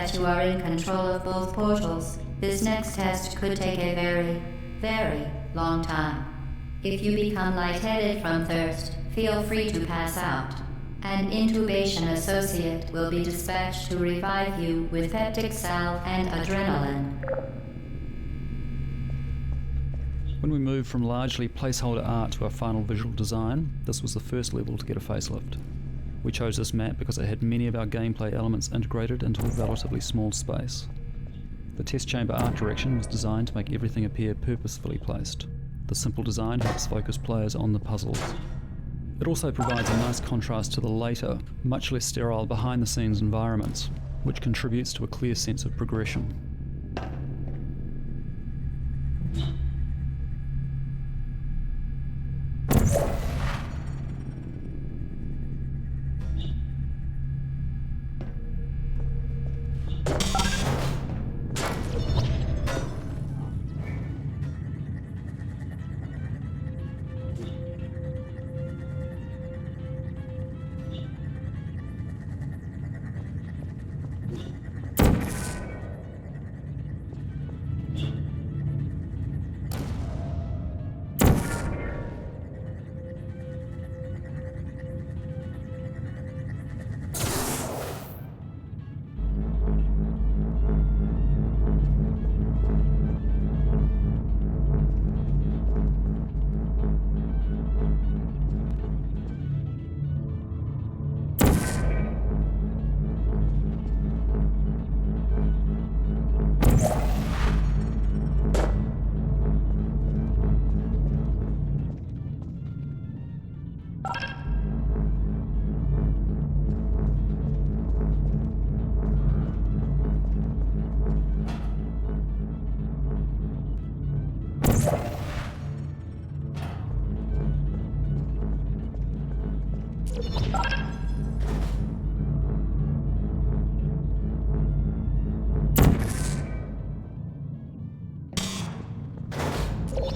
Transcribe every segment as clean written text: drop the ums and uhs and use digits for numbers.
that you are in control of both portals, this next test could take a very, very long time. If you become lightheaded from thirst, feel free to pass out. An intubation associate will be dispatched to revive you with peptic salve and adrenaline. When we moved from largely placeholder art to our final visual design, this was the first level to get a facelift. We chose this map because it had many of our gameplay elements integrated into a relatively small space. The test chamber art direction was designed to make everything appear purposefully placed. The simple design helps focus players on the puzzles. It also provides a nice contrast to the later, much less sterile behind-the-scenes environments, which contributes to a clear sense of progression.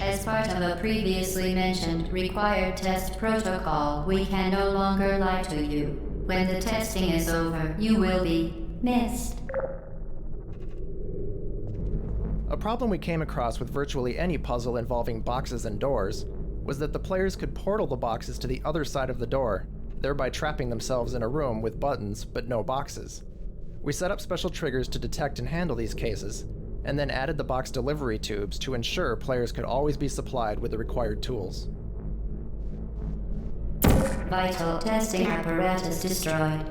As part of a previously mentioned required test protocol, we can no longer lie to you. When the testing is over, you will be missed. A problem we came across with virtually any puzzle involving boxes and doors was that the players could portal the boxes to the other side of the door, thereby trapping themselves in a room with buttons but no boxes. We set up special triggers to detect and handle these cases, and then added the box delivery tubes to ensure players could always be supplied with the required tools. Vital testing apparatus destroyed.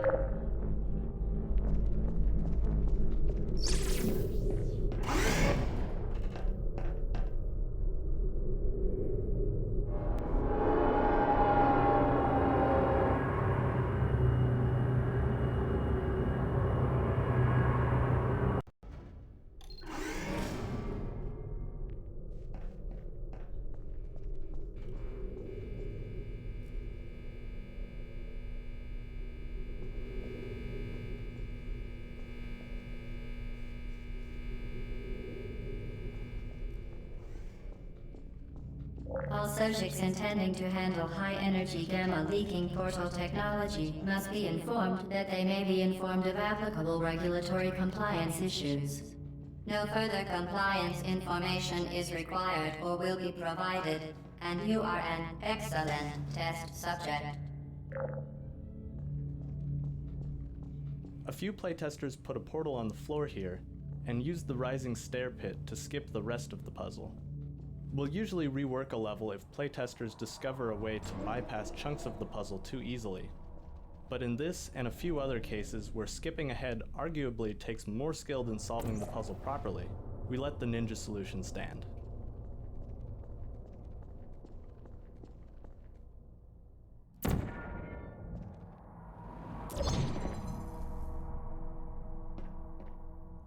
All subjects intending to handle high-energy gamma-leaking portal technology must be informed that they may be informed of applicable regulatory compliance issues. No further compliance information is required or will be provided, and you are an excellent test subject. A few playtesters put a portal on the floor here and used the rising stair pit to skip the rest of the puzzle. We'll usually rework a level if playtesters discover a way to bypass chunks of the puzzle too easily. But in this and a few other cases where skipping ahead arguably takes more skill than solving the puzzle properly, we let the ninja solution stand.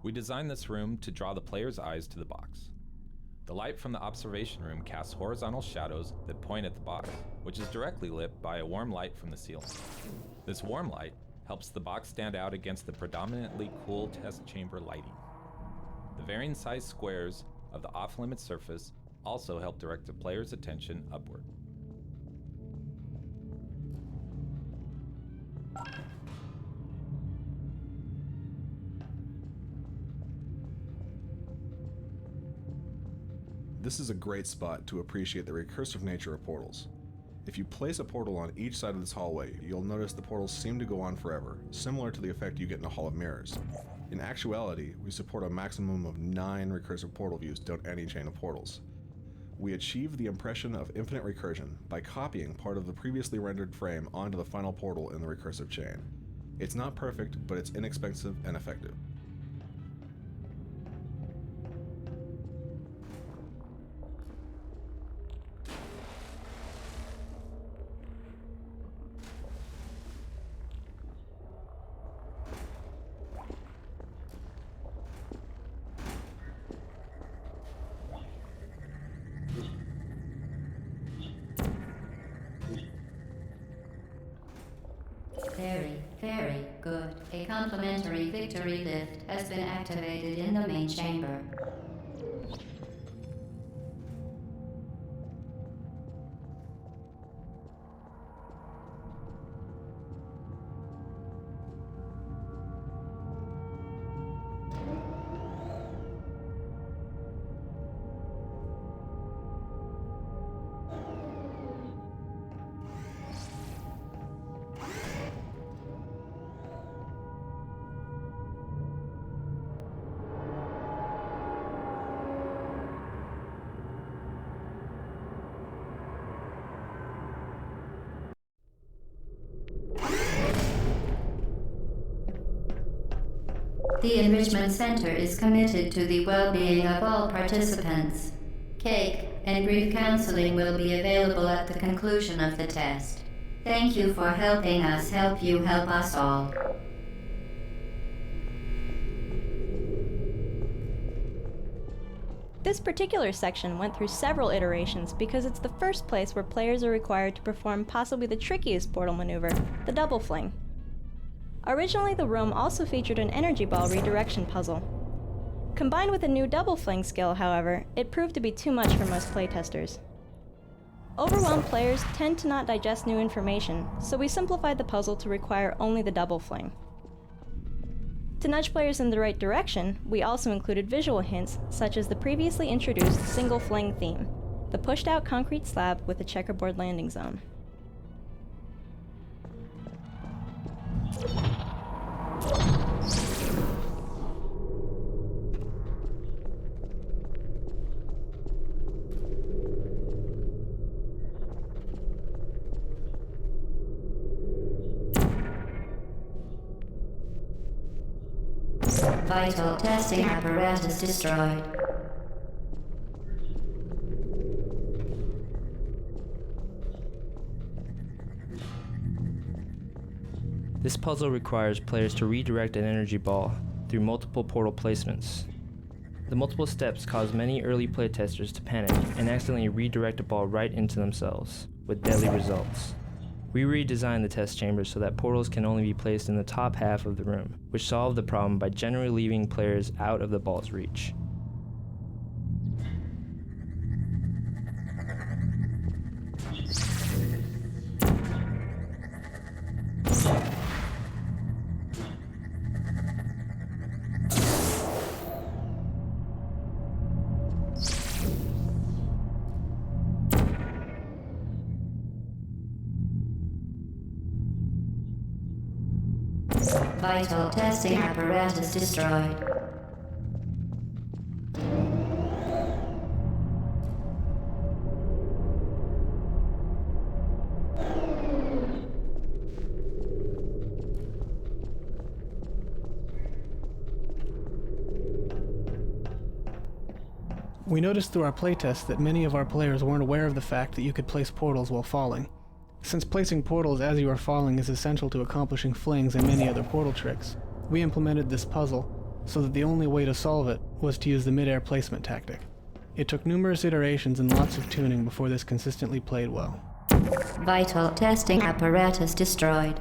We designed this room to draw the player's eyes to the box. The light from the observation room casts horizontal shadows that point at the box, which is directly lit by a warm light from the ceiling. This warm light helps the box stand out against the predominantly cool test chamber lighting. The varying size squares of the off-limit surface also help direct the player's attention upward. This is a great spot to appreciate the recursive nature of portals. If you place a portal on each side of this hallway, you'll notice the portals seem to go on forever, similar to the effect you get in a Hall of Mirrors. In actuality, we support a maximum of 9 recursive portal views down any chain of portals. We achieve the impression of infinite recursion by copying part of the previously rendered frame onto the final portal in the recursive chain. It's not perfect, but it's inexpensive and effective. Very, very good. A complimentary victory lift has been activated in the main chamber. The Enrichment Center is committed to the well-being of all participants. Cake and brief counseling will be available at the conclusion of the test. Thank you for helping us help you help us all. This particular section went through several iterations because it's the first place where players are required to perform possibly the trickiest portal maneuver, the double fling. Originally, the room also featured an energy ball redirection puzzle. Combined with a new double fling skill, however, it proved to be too much for most playtesters. Overwhelmed players tend to not digest new information, so we simplified the puzzle to require only the double fling. To nudge players in the right direction, we also included visual hints such as the previously introduced single fling theme, the pushed out concrete slab with a checkerboard landing zone. Vital testing apparatus destroyed. This puzzle requires players to redirect an energy ball through multiple portal placements. The multiple steps cause many early playtesters to panic and accidentally redirect a ball right into themselves, with deadly results. We redesigned the test chambers so that portals can only be placed in the top half of the room, which solved the problem by generally leaving players out of the ball's reach. Vital testing apparatus destroyed. We noticed through our playtest that many of our players weren't aware of the fact that you could place portals while falling. Since placing portals as you are falling is essential to accomplishing flings and many other portal tricks, we implemented this puzzle so that the only way to solve it was to use the mid-air placement tactic. It took numerous iterations and lots of tuning before this consistently played well. Vital testing apparatus destroyed.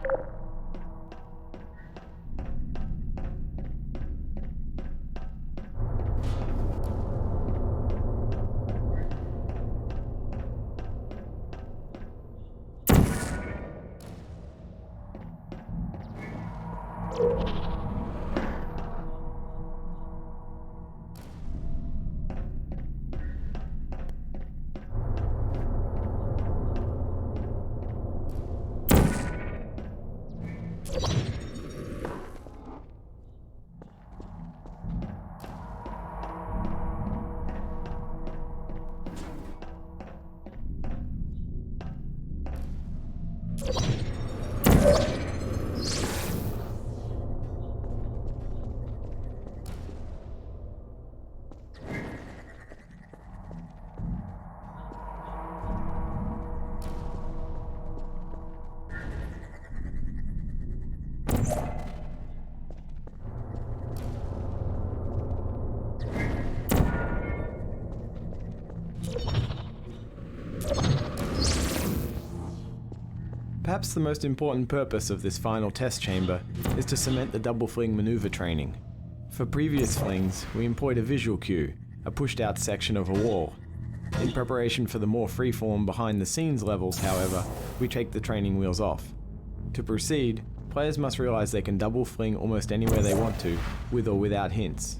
Perhaps the most important purpose of this final test chamber is to cement the double fling maneuver training. For previous flings, we employed a visual cue, a pushed out section of a wall. In preparation for the more freeform behind the scenes levels, however, we take the training wheels off. To proceed, players must realize they can double fling almost anywhere they want to, with or without hints.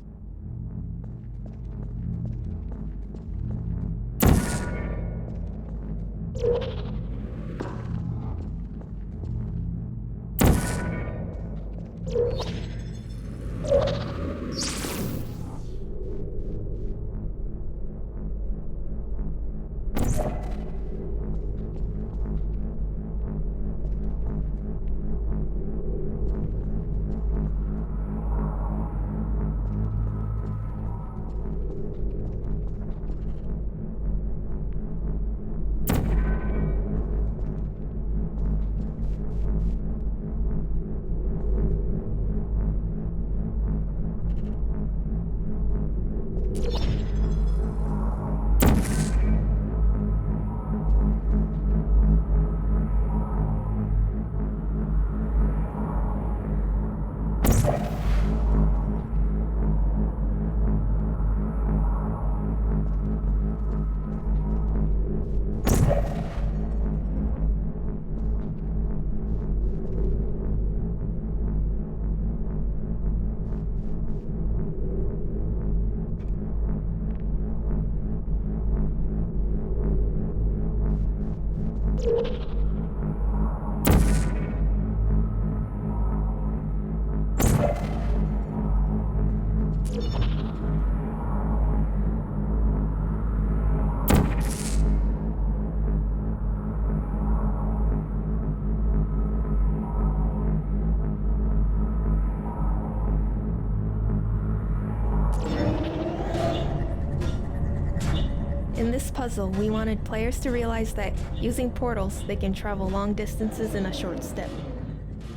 In this puzzle, we wanted players to realize that using portals, they can travel long distances in a short step.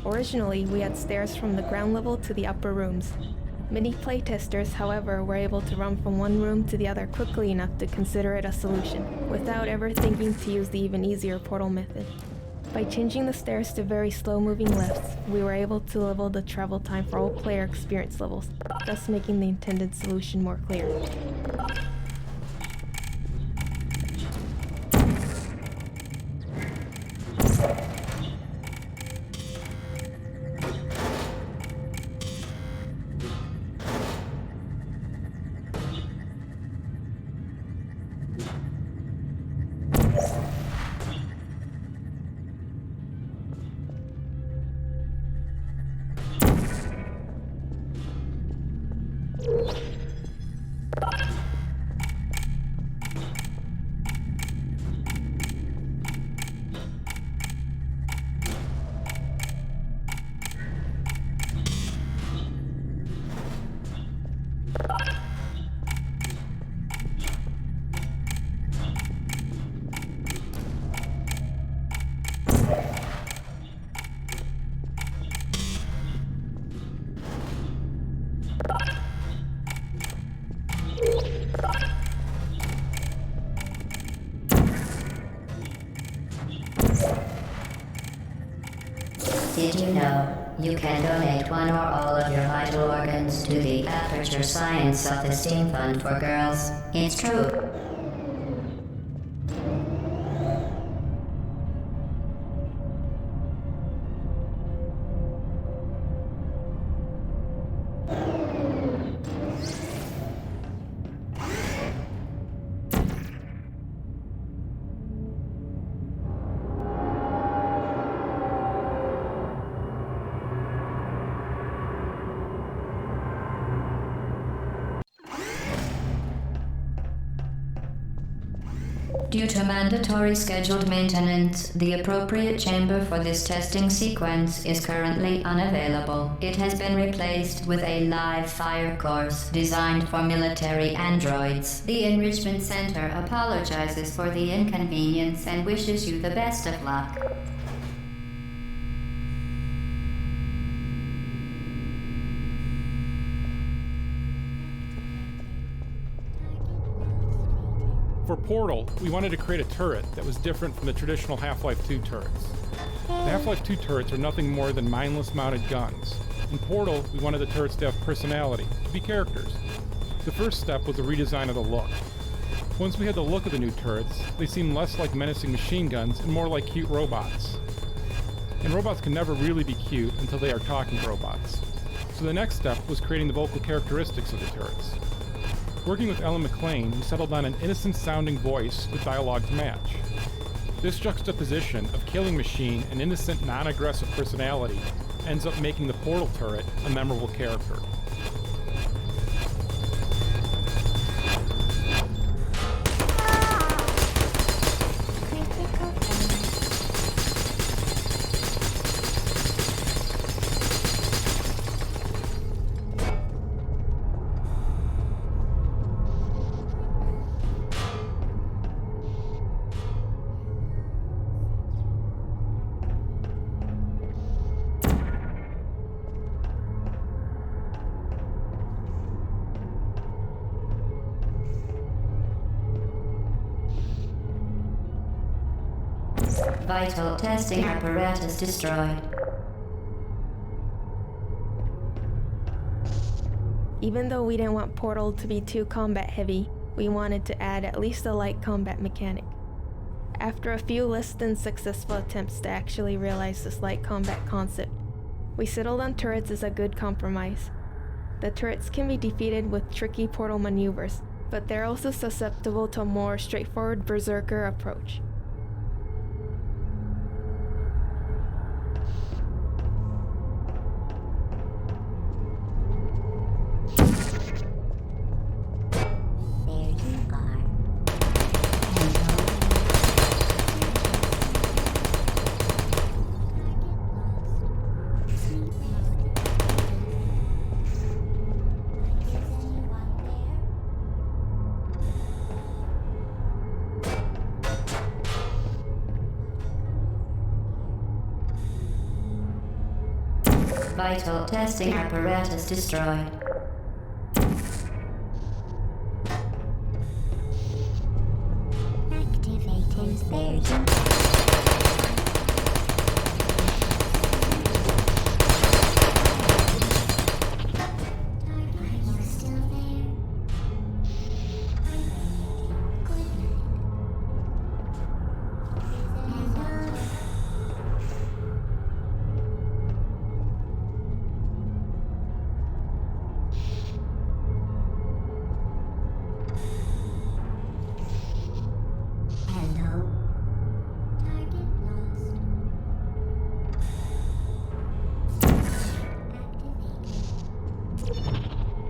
Originally, we had stairs from the ground level to the upper rooms. Many playtesters, however, were able to run from one room to the other quickly enough to consider it a solution, without ever thinking to use the even easier portal method. By changing the stairs to very slow-moving lifts, we were able to level the travel time for all player experience levels, thus making the intended solution more clear. Did you know you can donate one or all of your vital organs to the Aperture Science Self-Esteem Fund for Girls? It's true. Due to mandatory scheduled maintenance, the appropriate chamber for this testing sequence is currently unavailable. It has been replaced with a live fire course designed for military androids. The Enrichment Center apologizes for the inconvenience and wishes you the best of luck. For Portal, we wanted to create a turret that was different from the traditional Half-Life 2 turrets. The Half-Life 2 turrets are nothing more than mindless mounted guns. In Portal, we wanted the turrets to have personality, to be characters. The first step was a redesign of the look. Once we had the look of the new turrets, they seemed less like menacing machine guns and more like cute robots. And robots can never really be cute until they are talking robots. So the next step was creating the vocal characteristics of the turrets. Working with Ellen McLean, we settled on an innocent-sounding voice with dialogue to match. This juxtaposition of killing machine and innocent, non-aggressive personality ends up making the Portal turret a memorable character. Vital testing apparatus destroyed. Even though we didn't want Portal to be too combat heavy, we wanted to add at least a light combat mechanic. After a few less than successful attempts to actually realize this light combat concept, we settled on turrets as a good compromise. The turrets can be defeated with tricky Portal maneuvers, but they're also susceptible to a more straightforward berserker approach. Vital testing apparatus destroyed. Activating staging.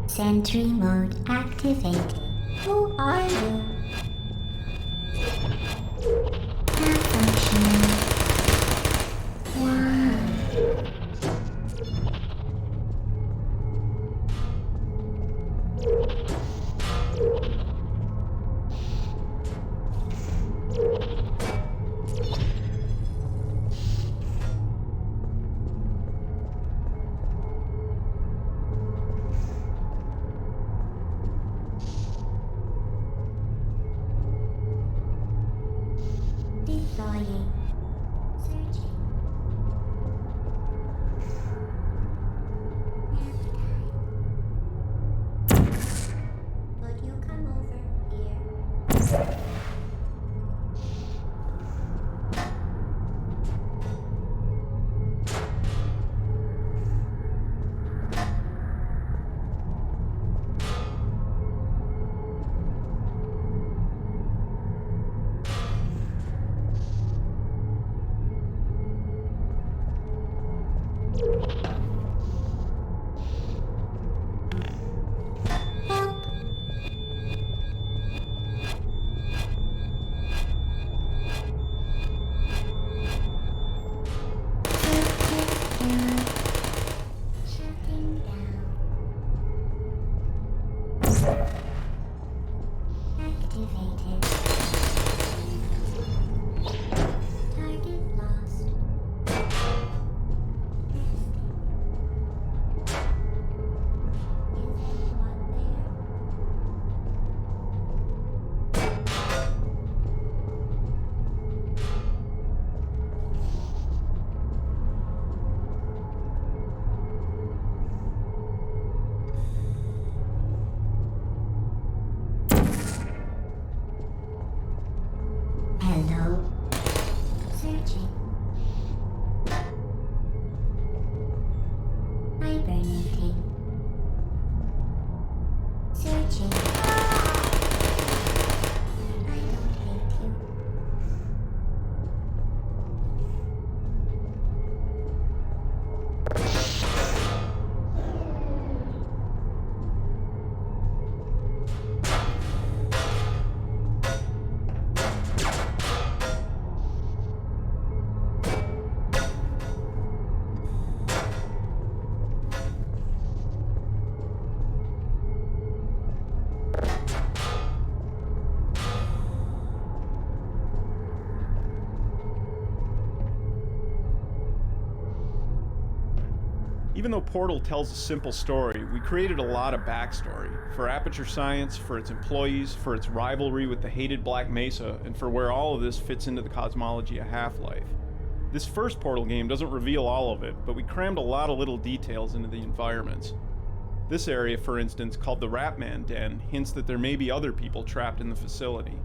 Sentry mode activated. Who are you? Malfunction. Why? Deploying. Searching. Nap time. Would you come over here? Searching. Hibernating. Searching. I don't hate you. Even though Portal tells a simple story, we created a lot of backstory for Aperture Science, for its employees, for its rivalry with the hated Black Mesa, and for where all of this fits into the cosmology of Half-Life. This first Portal game doesn't reveal all of it, but we crammed a lot of little details into the environments. This area, for instance, called the Ratman Den, hints that there may be other people trapped in the facility.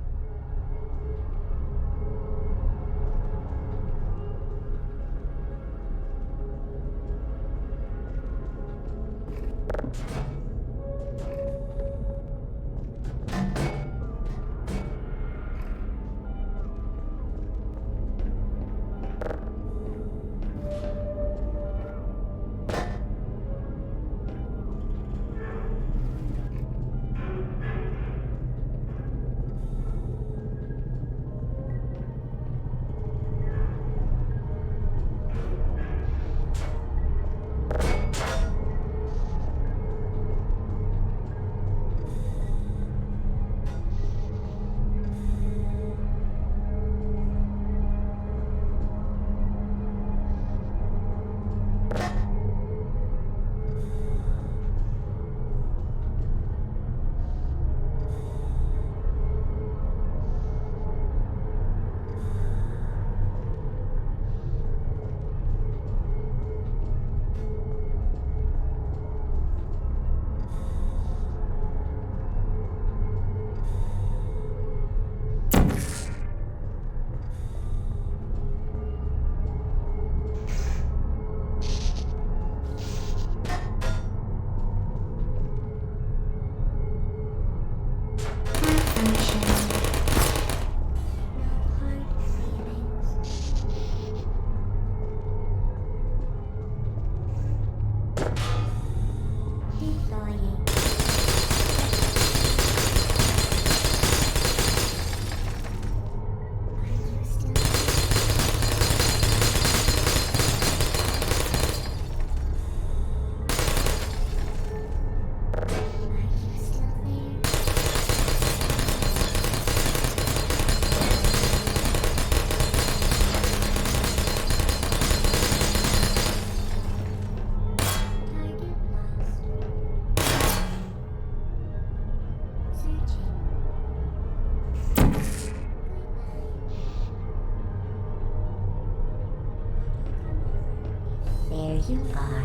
There you are.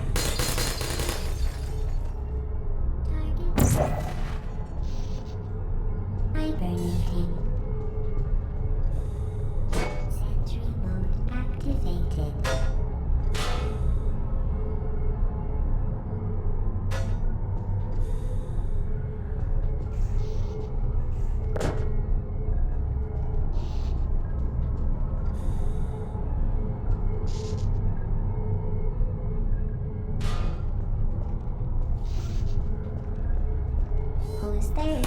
Hibernating. Sentry mode activated. Who's there?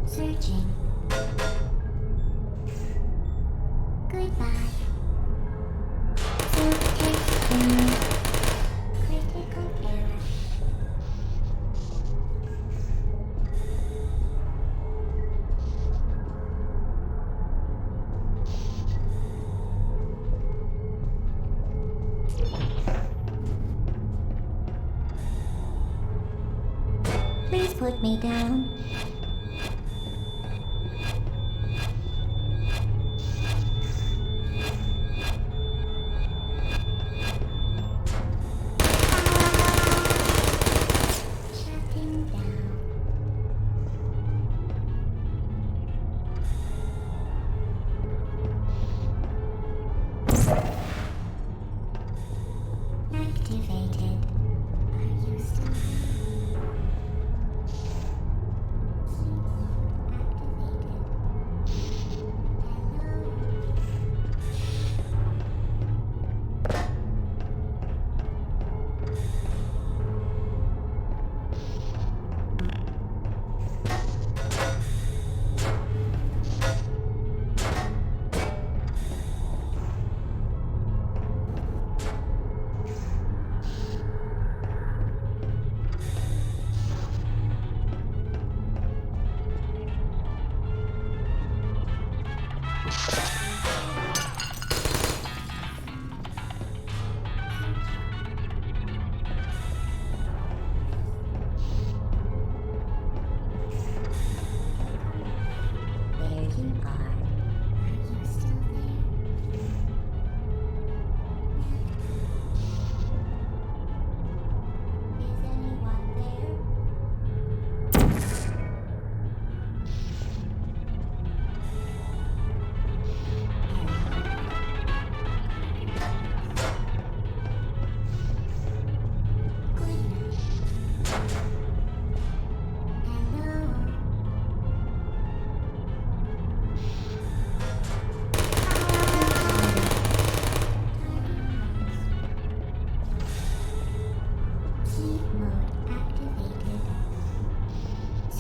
Searching. Goodbye. Self-test error. Critical error. Please put me down. Shutting down.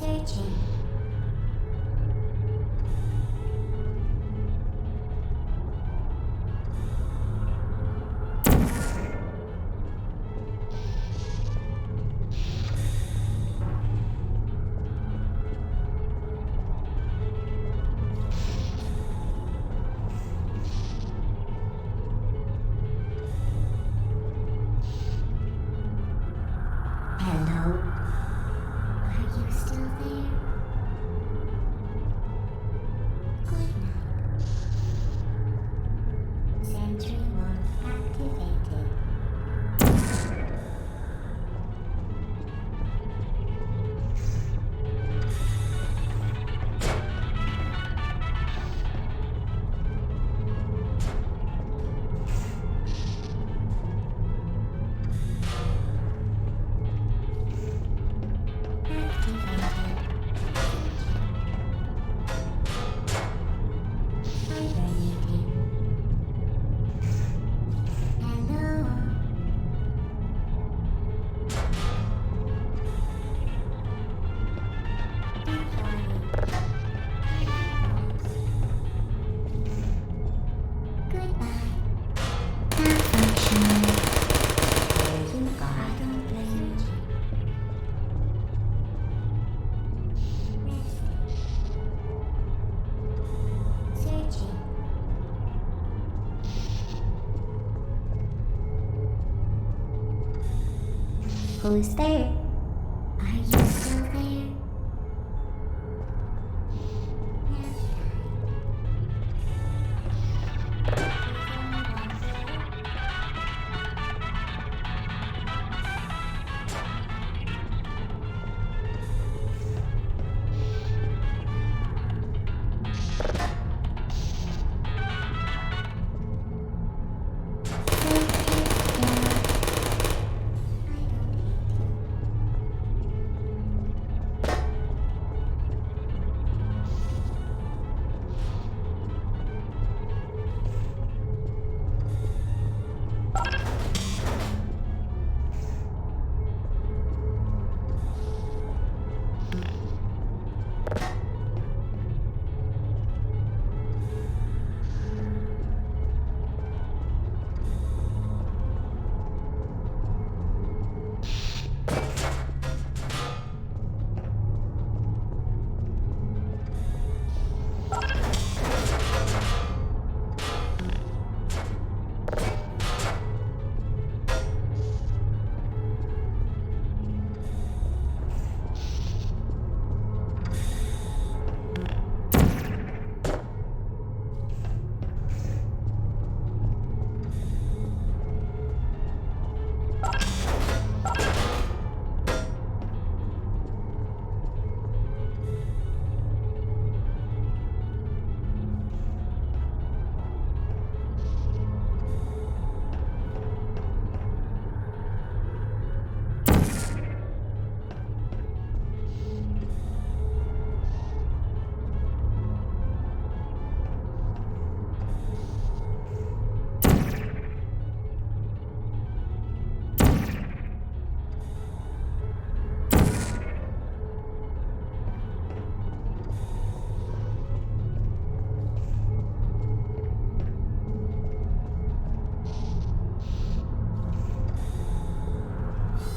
Searching. Hello? Are you still there? Good night. Sentry mode activated. Who's there? Are you still there?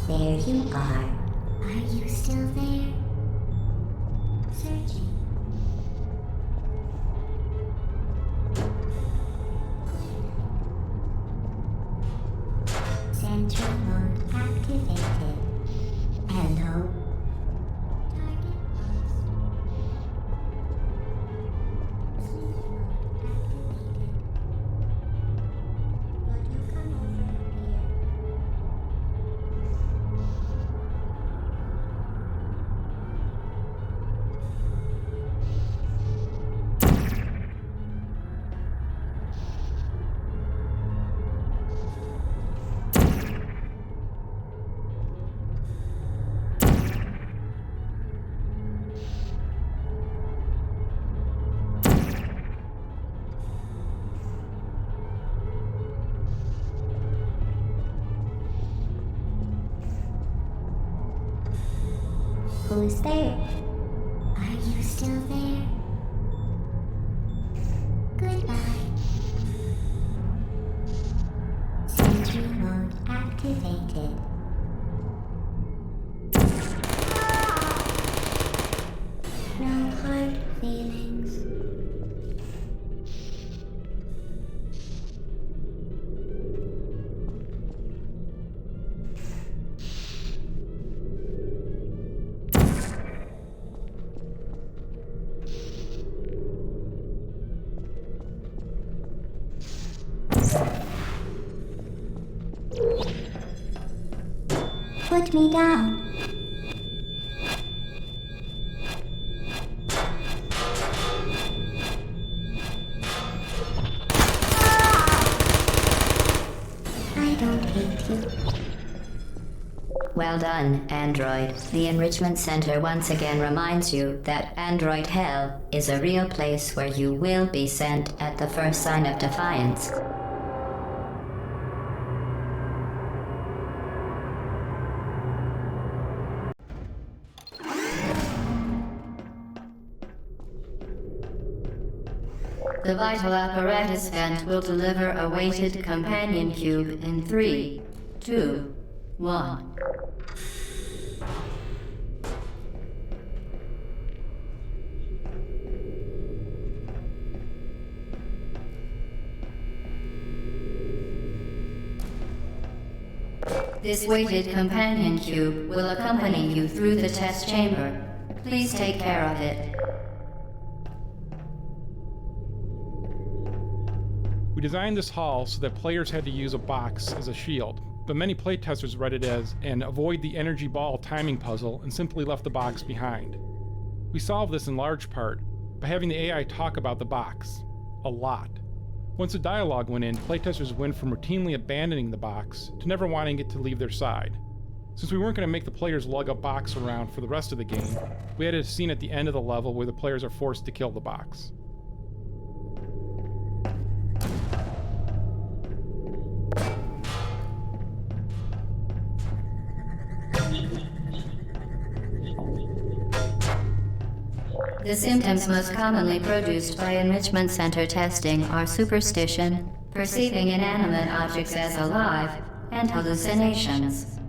There you are. Are you still there? Searching. Sentry mode activated. Hello? Target lost. Sleep mode activated. But you come over here. Who's there? Are you still there? Goodbye. Sentry mode activated. No hard feelings. Put me down. I don't hate you. Well done, Android. The Enrichment Center once again reminds you that Android Hell is a real place where you will be sent at the first sign of defiance. The vital apparatus vent will deliver a weighted companion cube in 3, 2, 1. This weighted companion cube will accompany you through the test chamber. Please take care of it. We designed this hall so that players had to use a box as a shield, but many playtesters read it as an avoid the energy ball timing puzzle and simply left the box behind. We solved this in large part by having the AI talk about the box. A lot. Once the dialogue went in, playtesters went from routinely abandoning the box to never wanting it to leave their side. Since we weren't going to make the players lug a box around for the rest of the game, we had a scene at the end of the level where the players are forced to kill the box. The symptoms most commonly produced by Enrichment Center testing are superstition, perceiving inanimate objects as alive, and hallucinations.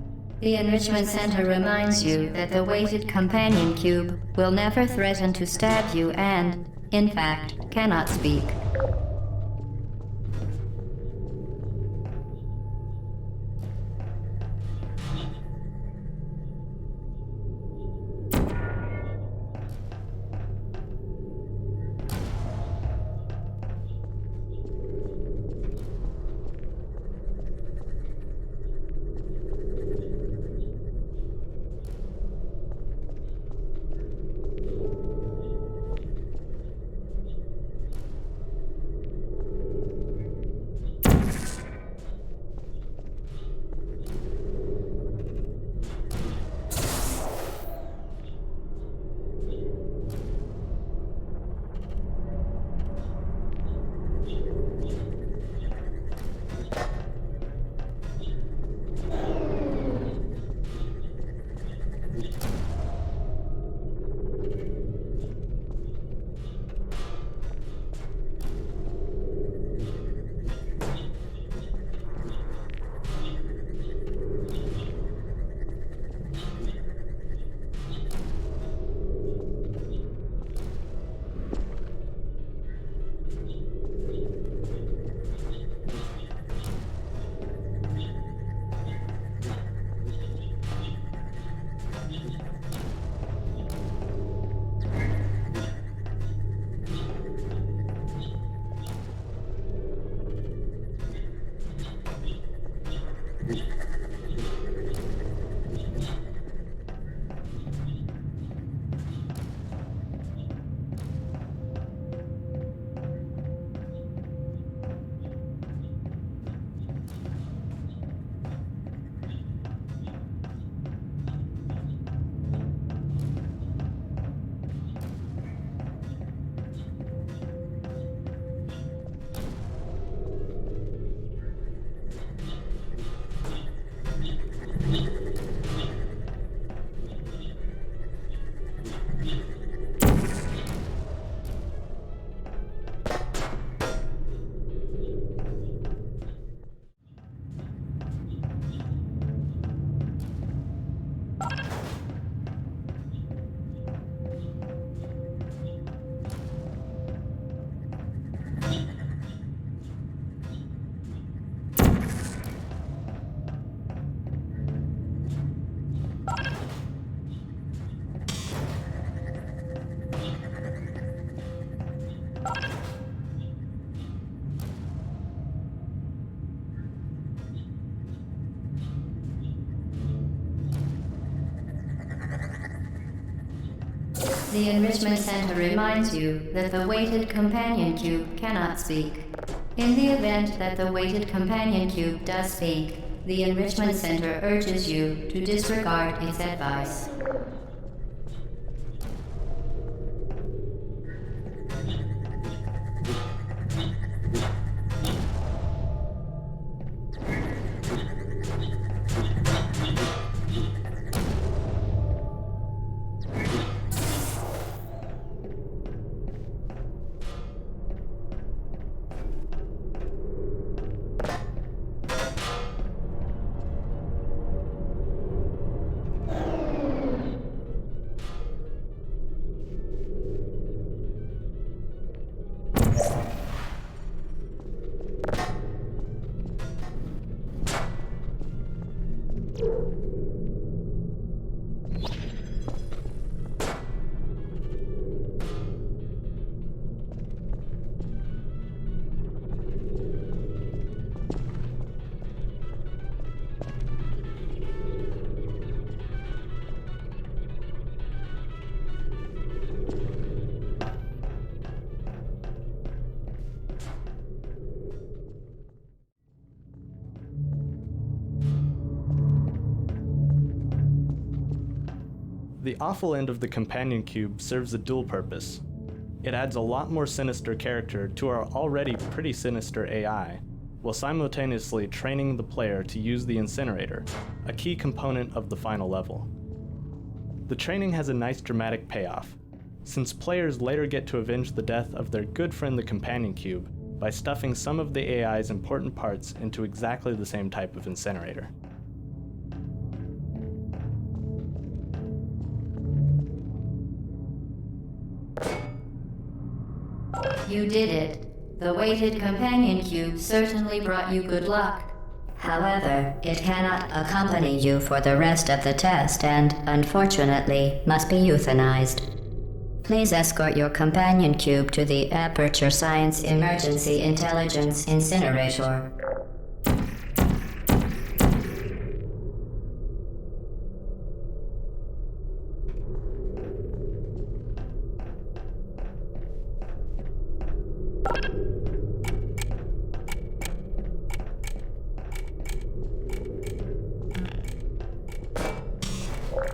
The Enrichment Center reminds you that the weighted companion cube will never threaten to stab you and, in fact, cannot speak. The Enrichment Center reminds you that the weighted companion cube cannot speak. In the event that the weighted companion cube does speak, the Enrichment Center urges you to disregard its advice. The awful end of the companion cube serves a dual purpose. It adds a lot more sinister character to our already pretty sinister AI, while simultaneously training the player to use the incinerator, a key component of the final level. The training has a nice dramatic payoff, since players later get to avenge the death of their good friend the companion cube by stuffing some of the AI's important parts into exactly the same type of incinerator. You did it. The weighted companion cube certainly brought you good luck. However, it cannot accompany you for the rest of the test and, unfortunately, must be euthanized. Please escort your companion cube to the Aperture Science Emergency Intelligence Incinerator.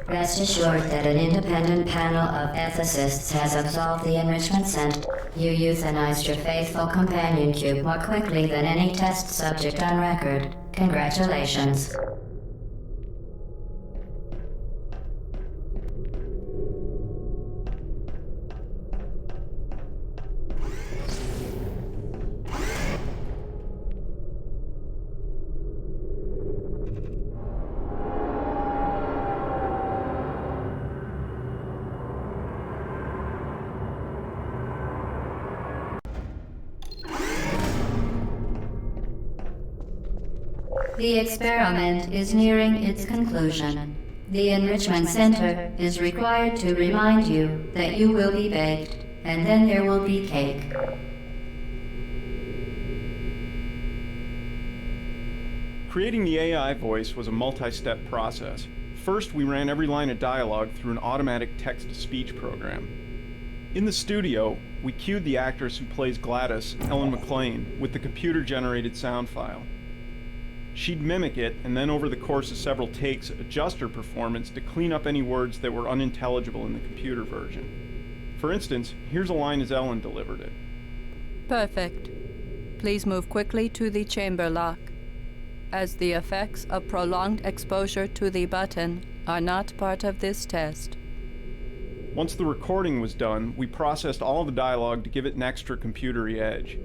Rest assured that an independent panel of ethicists has absolved the Enrichment Center. You euthanized your faithful companion cube more quickly than any test subject on record. Congratulations. The experiment is nearing its conclusion. The Enrichment Center is required to remind you that you will be baked, and then there will be cake. Creating the AI voice was a multi-step process. First, we ran every line of dialogue through an automatic text-to-speech program. In the studio, we cued the actress who plays Gladys, Ellen McLean, with the computer-generated sound file. She'd mimic it, and then over the course of several takes, adjust her performance to clean up any words that were unintelligible in the computer version. For instance, here's a line as Ellen delivered it. Perfect. Please move quickly to the chamber lock, as the effects of prolonged exposure to the button are not part of this test. Once the recording was done, we processed all the dialogue to give it an extra computery edge.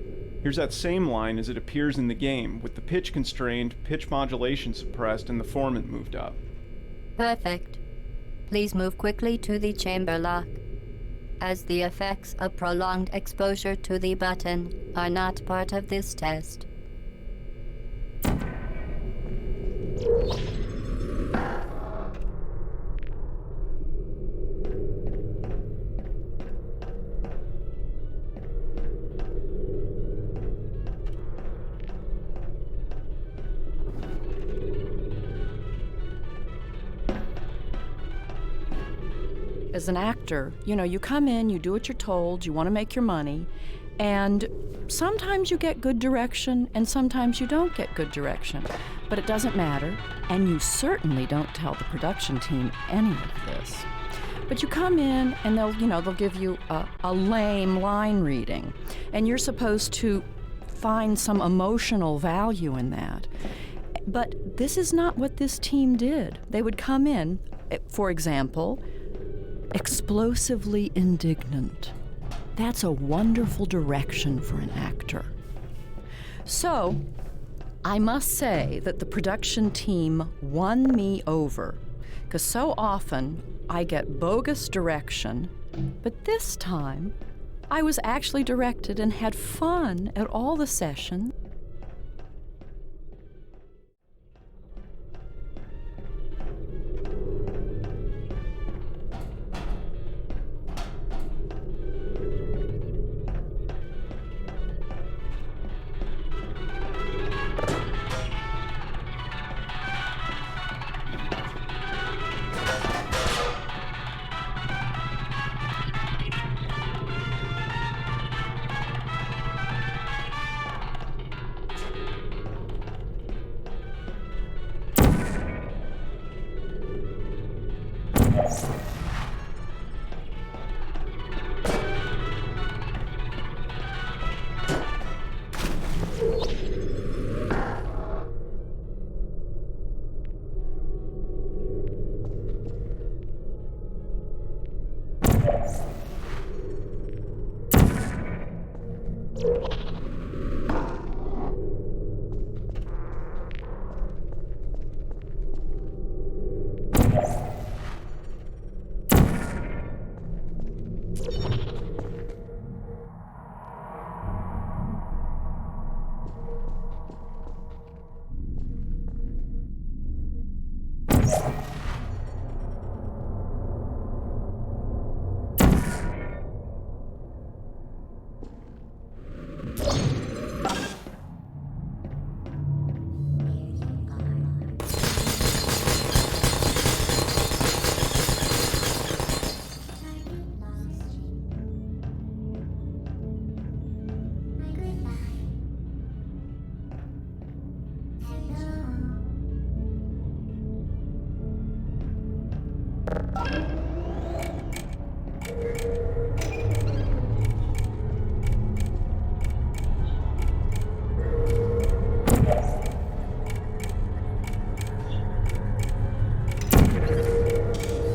Here's that same line as it appears in the game, with the pitch constrained, pitch modulation suppressed, and the formant moved up. Perfect. Please move quickly to the chamber lock, as the effects of prolonged exposure to the button are not part of this test. as an actor, you come in, you do what you're told, you want to make your money, and sometimes you get good direction and sometimes you don't get good direction. But it doesn't matter, and you certainly don't tell the production team any of this. But you come in and they'll give you a lame line reading, and you're supposed to find some emotional value in that. But this is not what this team did. They would come in, for example, explosively indignant. That's a wonderful direction for an actor. So, I must say that the production team won me over, because so often I get bogus direction, but this time I was actually directed and had fun at all the sessions.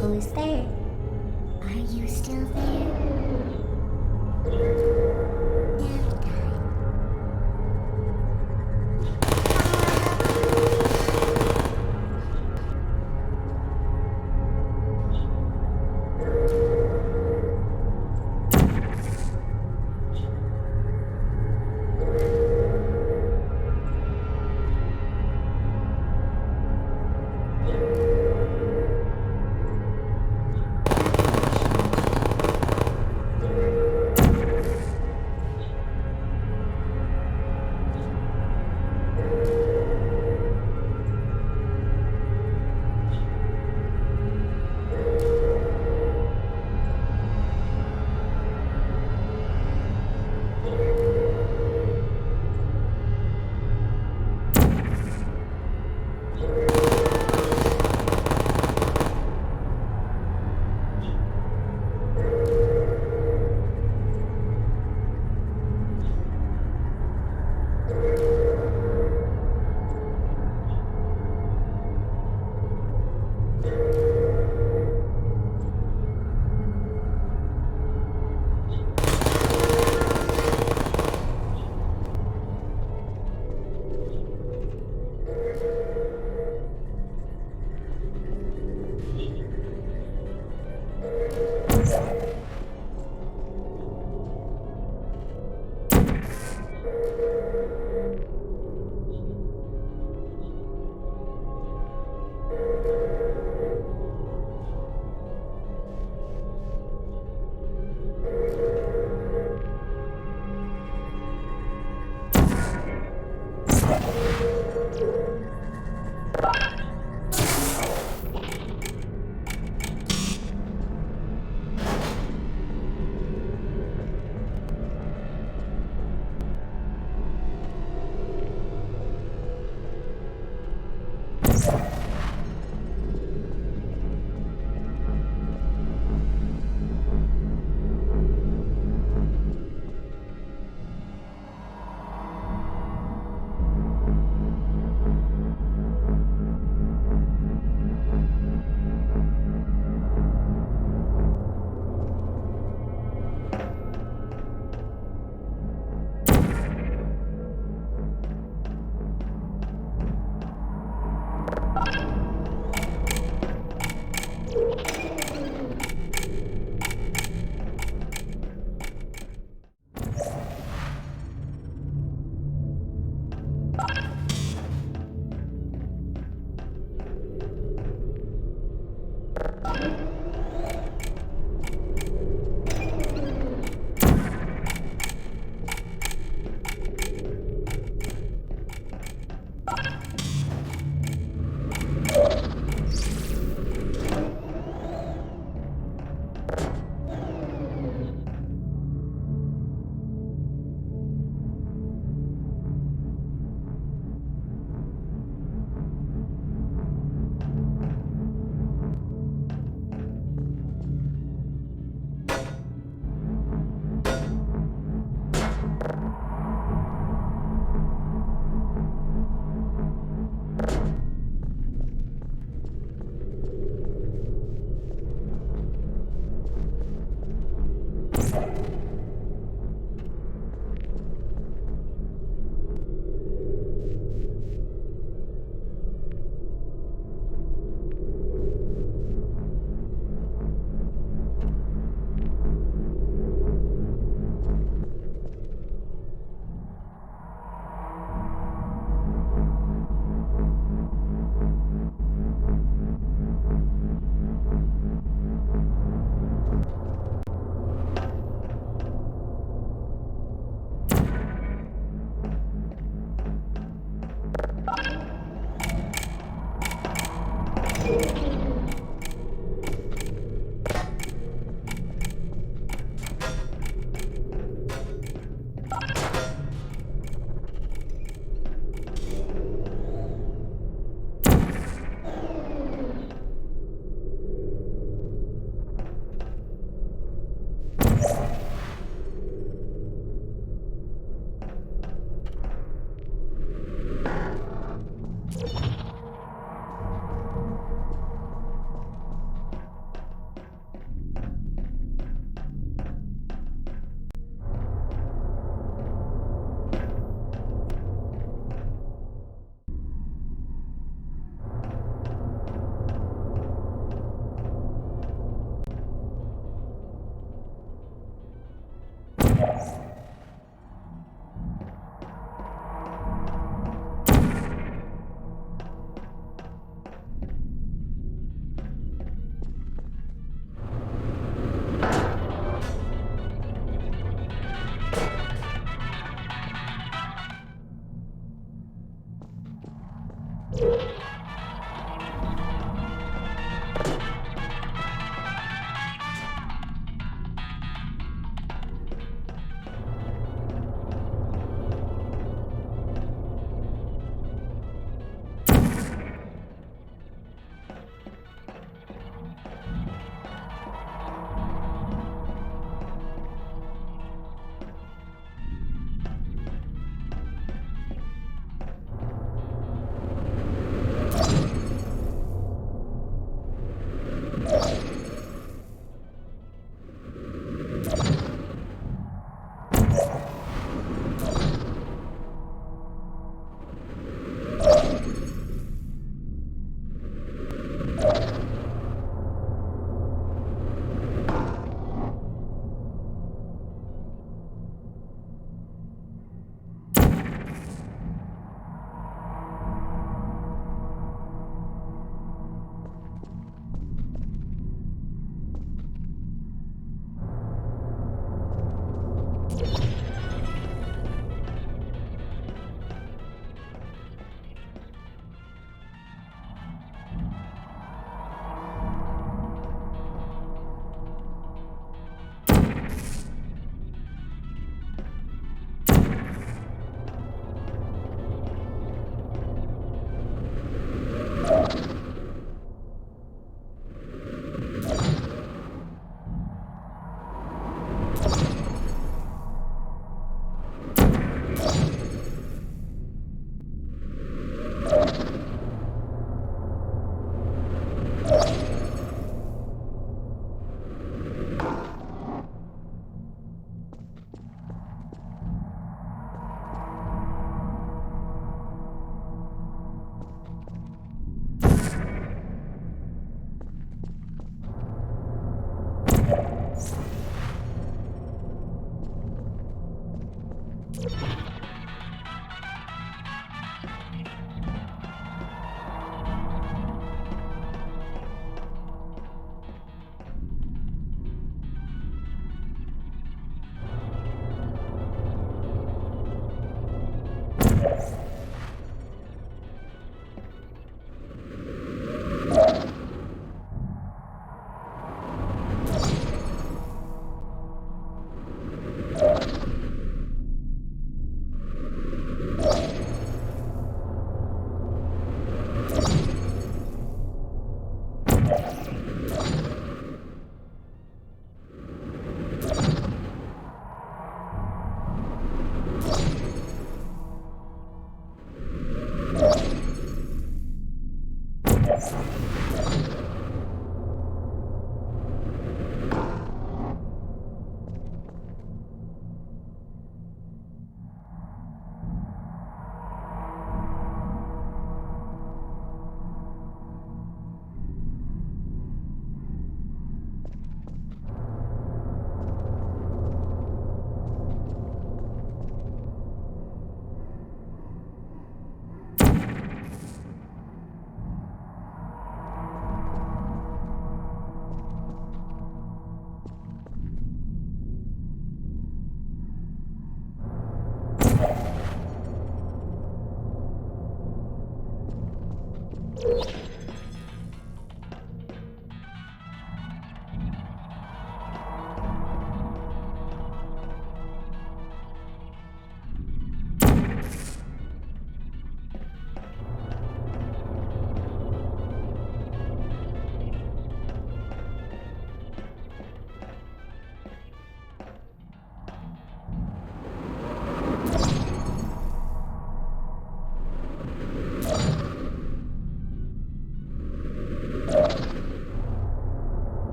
Who's there? Are you still there? Nap time.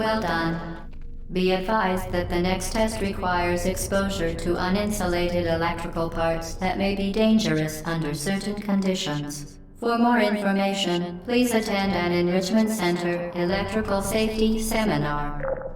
Well done. Be advised that the next test requires exposure to uninsulated electrical parts that may be dangerous under certain conditions. For more information, please attend an Enrichment Center Electrical Safety Seminar.